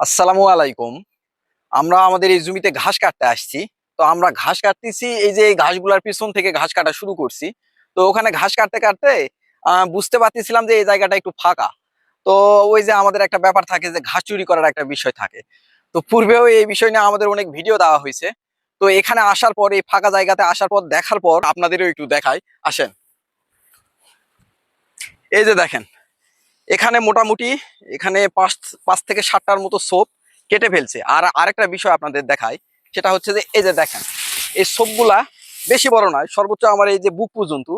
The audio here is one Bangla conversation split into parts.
আসসালামু আলাইকুম। আমরা আমাদের এই জমিতে ঘাস কাটতে আসছি। তো আমরা ঘাস কাটতেছি, এই যে এই ঘাসগুলার পিছন থেকে ঘাস কাটা শুরু করছি। তো ওখানে ঘাস কাটতে কাটতে বুঝতে পারতেছিলাম যে এই জায়গাটা একটু ফাঁকা। তো ওই যে আমাদের একটা ব্যাপার থাকে যে ঘাস চুরি করার একটা বিষয় থাকে। তো পূর্বেও এই বিষয় নিয়ে আমাদের অনেক ভিডিও দেওয়া হয়েছে। তো এখানে আসার পর, এই ফাঁকা জায়গাতে আসার পর, দেখার পর আপনাদেরও একটু দেখাই। আসেন, এই যে দেখেন, এখানে মোটামুটি এখানে পাঁচ পাঁচ থেকে সাতটার মতো সোপ কেটে ফেলছে। আর আরেকটা বিষয় আপনাদের দেখাই, সেটা হচ্ছে যে এই যে দেখেন, এই সোপগুলা বেশি বড় নয়, সর্বোচ্চ আমার এই যে বুক পর্যন্ত।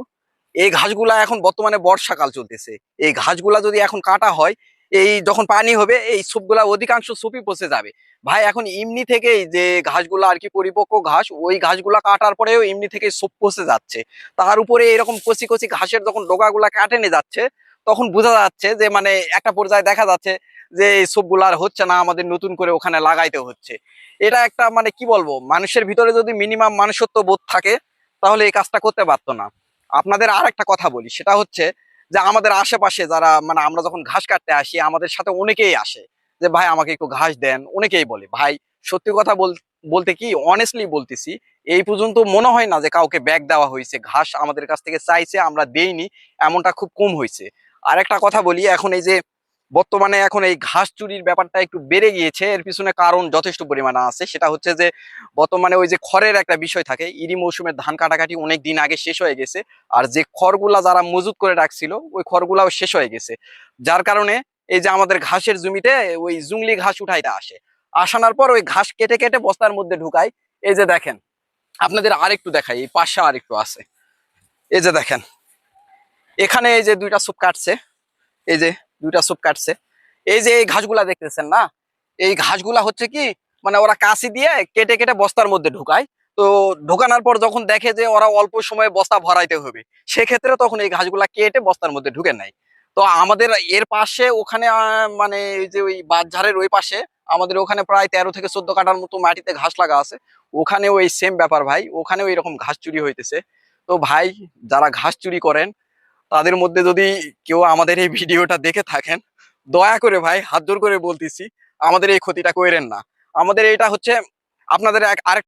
এই ঘাসগুলা এখন বর্তমানে বর্ষাকাল চলতেছে, এই ঘাসগুলা যদি এখন কাটা হয়, এই যখন পানি হবে এই সোপগুলা অধিকাংশ সোপই পচে যাবে। ভাই এখন এমনি থেকেই যে ঘাসগুলা আর কি পরিপক্ক ঘাস, ওই ঘাসগুলা কাটার পরেও এমনি থেকে সোপ পচে যাচ্ছে। তার উপরে এরকম কচি কচি ঘাসের যখন ডগাগুলা কাটে নিয়ে যাচ্ছে, তখন বোঝা যাচ্ছে যে মানে একটা পর্যায়ে দেখা যাচ্ছে যে এই সবগুলো আর হচ্ছে না, আমাদের নতুন করে ওখানে লাগাইতে হচ্ছে। এটা একটা মানে কি বলবো, মানুষের ভিতরে যদি মিনিমাম মানুষত্ব বোধ থাকে তাহলে এই কাজটা করতে পারতো না। আপনাদের আর একটা কথা বলি, সেটা হচ্ছে যে আমাদের আশেপাশে যারা মানে আমরা যখন ঘাস কাটতে আসি, আমাদের সাথে অনেকেই আসে যে ভাই আমাকে একটু ঘাস দেন। অনেকেই বলে ভাই, সত্যি কথা বলতে কি, অনেস্টলি বলতেছি, এই পর্যন্ত মনে হয় না যে কাউকে ব্যাগ দেওয়া হয়েছে, ঘাস আমাদের কাছ থেকে চাইছে আমরা দেইনি, এমনটা খুব কম হয়েছে। আর একটা কথা বলি, এখন এই যে বর্তমানে এখন এই ঘাস চুরির ব্যাপারটা একটু বেড়ে গিয়েছে, এর পিছনে কারণ যথেষ্ট পরিমাণে আছে। সেটা হচ্ছে যে বর্তমানে ওই যে খড়ের একটা বিষয় থাকে, ইরি মৌসুমের ধান কাটাকাটি অনেক দিন আগে শেষ হয়ে গেছে। আর যে খড়গুলা যারা মজুত করে রাখছিল, ওই খড়গুলাও শেষ হয়ে গেছে। যার কারণে এই যে আমাদের ঘাসের জমিতে ওই জুংলি ঘাস উঠাইতে আসে, আসানোর পর ওই ঘাস কেটে কেটে বস্তার মধ্যে ঢুকায়। এই যে দেখেন, আপনাদের আরেকটু দেখাই, এই পাশে আরেকটু আছে। এই যে দেখেন, এখানে এই যে দুইটা সুপ কাটছে, এই যে দুইটা সুপ কাটছে। এই যে এই ঘাসগুলা দেখতেছেন না, এই ঘাসগুলা হচ্ছে কি মানে ওরা কাঁচি দিয়ে কেটে কেটে বস্তার মধ্যে ঢুকায়। তো ঢোকানোর পর যখন দেখে যে ওরা অল্প সময়ে বস্তা ভরাইতে হবে, সেক্ষেত্রে তখন এই ঘাসগুলা কেটে বস্তার মধ্যে ঢুকে নেয়। তো আমাদের এর পাশে ওখানে মানে এই যে ওই বাঁশঝাড়ের ওই পাশে আমাদের ওখানে প্রায় 13 থেকে 14 কাঠার মতো মাটিতে ঘাস লাগা আছে। ওখানে ওই সেম ব্যাপার ভাই, ওখানেও এরকম ঘাস চুরি হইতেছে। তো ভাই, যারা ঘাস চুরি করেন তাদের মধ্যে যদি কেউ আমাদের এই ভিডিওটা দেখে থাকেন, দয়া করে ভাই হাত জোর করে বলতেছি, আমাদের এই ক্ষতিটা কইরেন না। আমাদের এটা হচ্ছে আপনাদের আরেক